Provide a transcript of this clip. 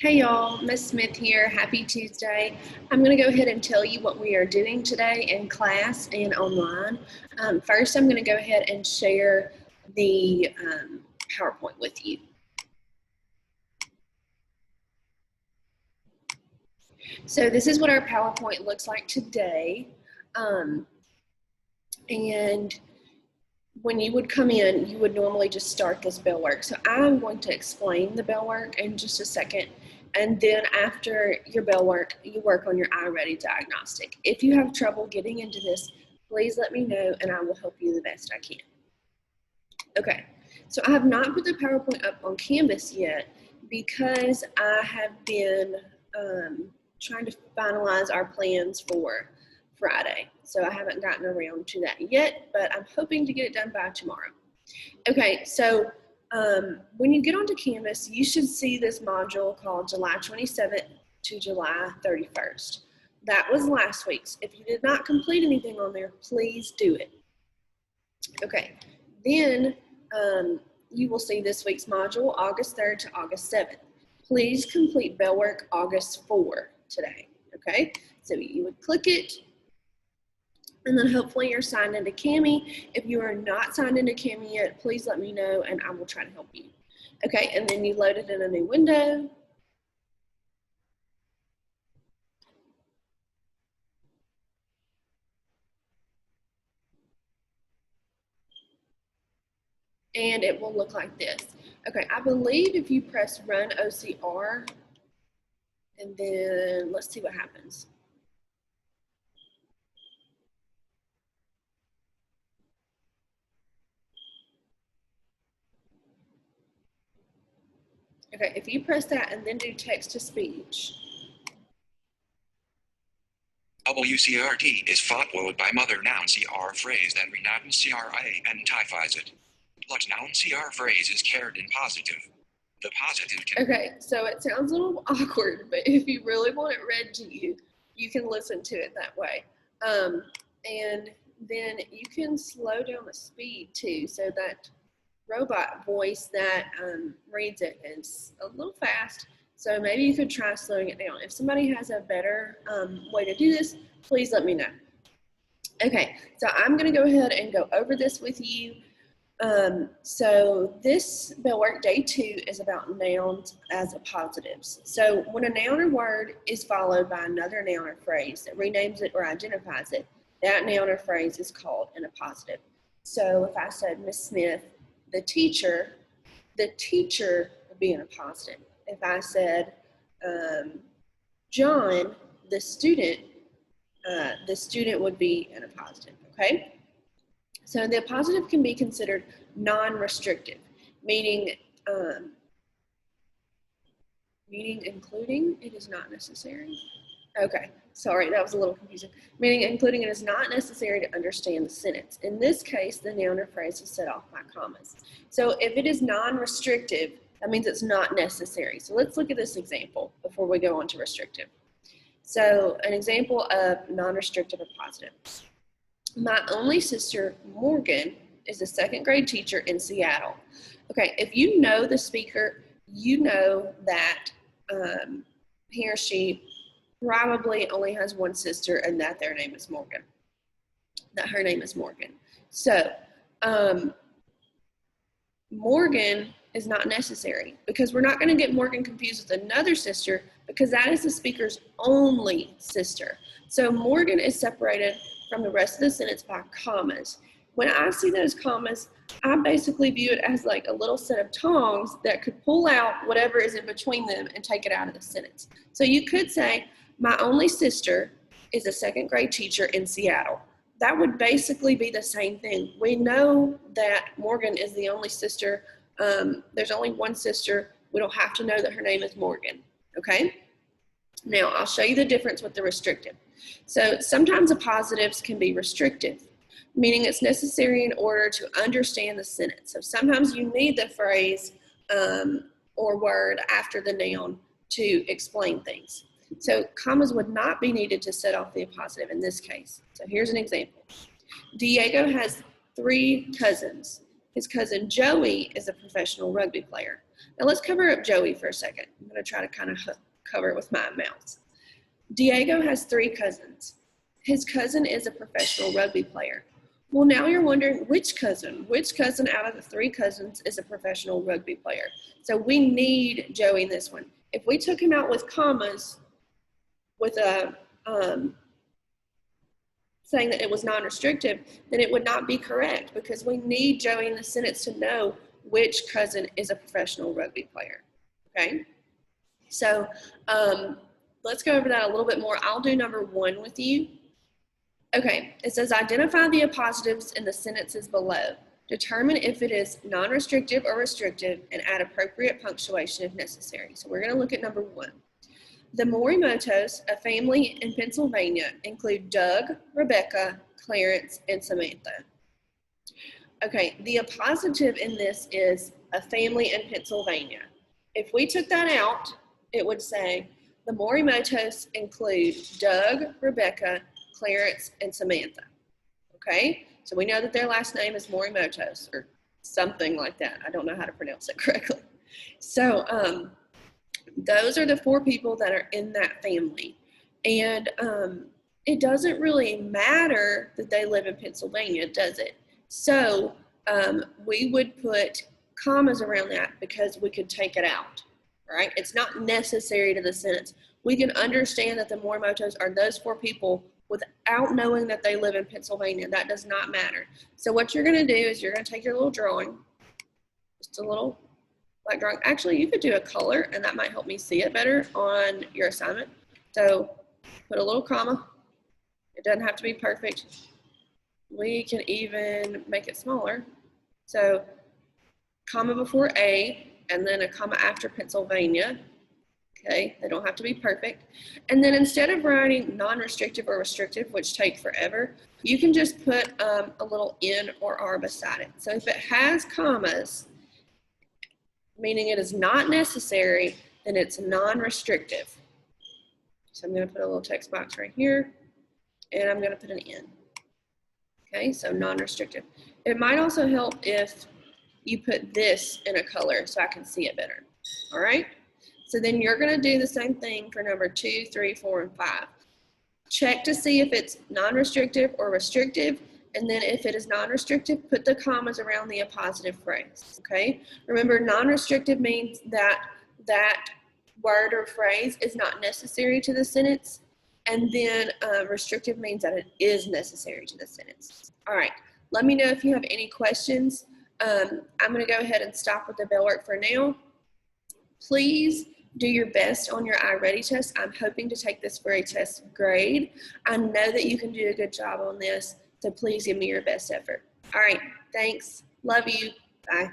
Hey y'all, Miss Smith here. Happy Tuesday. I'm going to go ahead and tell you what we are doing today in class and online. First, I'm going to go ahead and share the PowerPoint with you. So this is what our PowerPoint looks like today. And when you would come in, you would normally just start this bell work. So I'm going to explain the bell work in just a second. And then after your bell work, you work on your iReady diagnostic. If you have trouble getting into this, please let me know and I will help you the best I can. Okay, so I have not put the PowerPoint up on Canvas yet because I have been trying to finalize our plans for Friday. So I haven't gotten around to that yet, but I'm hoping to get it done by tomorrow. Okay, so when you get onto Canvas, you should see this module called July 27th to July 31st. That was last week's. If you did not complete anything on there, please do it. Okay, then you will see this week's module, August 3rd to August 7th. Please complete bell work August 4 today, okay? So you would click it, and then hopefully you're signed into Kami. If you are not signed into Kami yet, please let me know and I will try to help you. Okay, and then you load it in a new window. And it will look like this. Okay, I believe if you press Run OCR, and then let's see what happens. Okay, if you press that and then do text to speech. WCRT is fought word by mother noun CR phrase that renatin CRA and typhies it. But noun CR phrase is carried in positive. The positive can. Okay, so it sounds a little awkward, but if you really want it read to you, you can listen to it that way. And then you can slow down the speed too, so that robot voice that reads it is a little fast. So maybe you could try slowing it down. If somebody has a better way to do this, please let me know. Okay, so I'm going to go ahead and go over this with you. So this bell work day 2 is about nouns as appositives. So when a noun or word is followed by another noun or phrase that renames it or identifies it, that noun or phrase is called an appositive. So if I said Miss Smith, the teacher would be an appositive. If I said John, the student would be an appositive, okay? So the appositive can be considered non-restrictive, meaning including it is not necessary. Okay, sorry, that was a little confusing. Meaning including it is not necessary to understand the sentence. In this case, the noun or phrase is set off by commas. So if it is non-restrictive, that means it's not necessary. So let's look at this example before we go on to restrictive. So an example of non-restrictive appositive. My only sister, Morgan, is a 2nd grade teacher in Seattle. Okay, if you know the speaker, you know that he or she probably only has one sister and that her name is Morgan. So Morgan is not necessary because we're not going to get Morgan confused with another sister because that is the speaker's only sister. So Morgan is separated from the rest of the sentence by commas. When I see those commas, I basically view it as like a little set of tongs that could pull out whatever is in between them and take it out of the sentence. So you could say, my only sister is a 2nd grade teacher in Seattle. That would basically be the same thing. We know that Morgan is the only sister. There's only one sister. We don't have to know that her name is Morgan, okay? Now, I'll show you the difference with the restrictive. So sometimes appositives can be restrictive, meaning it's necessary in order to understand the sentence. So sometimes you need the phrase or word after the noun to explain things. So commas would not be needed to set off the appositive in this case. So here's an example. Diego has 3 cousins. His cousin Joey is a professional rugby player. Now let's cover up Joey for a second. I'm going to try to kind of cover it with my mouth. Diego has 3 cousins. His cousin is a professional rugby player. Well, now you're wondering which cousin out of the 3 cousins is a professional rugby player? So we need Joey in this one. If we took him out with commas, with a saying that it was non-restrictive, then it would not be correct because we need Joey in the sentence to know which cousin is a professional rugby player, okay? So let's go over that a little bit more. I'll do number 1 with you. Okay, it says identify the appositives in the sentences below. Determine if it is non-restrictive or restrictive and add appropriate punctuation if necessary. So we're going to look at number 1. The Morimotos, a family in Pennsylvania, include Doug, Rebecca, Clarence, and Samantha. Okay, the appositive in this is a family in Pennsylvania. If we took that out, it would say the Morimotos include Doug, Rebecca, Clarence, and Samantha. Okay, so we know that their last name is Morimotos or something like that. I don't know how to pronounce it correctly. So those are the 4 people that are in that family. And it doesn't really matter that they live in Pennsylvania, does it? So we would put commas around that because we could take it out, right? It's not necessary to the sentence. We can understand that the Morimotos are those 4 people without knowing that they live in Pennsylvania. That does not matter. So what you're going to do is you're going to take your little drawing, just a little like drawing. Actually, you could do a color, and that might help me see it better on your assignment. So put a little comma. It doesn't have to be perfect. We can even make it smaller. So comma before A, and then a comma after Pennsylvania. Okay, they don't have to be perfect. And then instead of writing non-restrictive or restrictive, which take forever, you can just put a little N or R beside it. So if it has commas, meaning it is not necessary, then it's non-restrictive. So I'm going to put a little text box right here, and I'm going to put an N. Okay, so non-restrictive. It might also help if you put this in a color so I can see it better. All right? So then you're going to do the same thing for number 2, 3, 4, and 5. Check to see if it's non-restrictive or restrictive, and then if it is non-restrictive, put the commas around the appositive phrase, okay? Remember, non-restrictive means that that word or phrase is not necessary to the sentence, and then restrictive means that it is necessary to the sentence. All right, let me know if you have any questions. I'm going to go ahead and stop with the bell work for now. Please do your best on your iReady test. I'm hoping to take this for a test grade. I know that you can do a good job on this, so please give me your best effort. All right, thanks. Love you. Bye.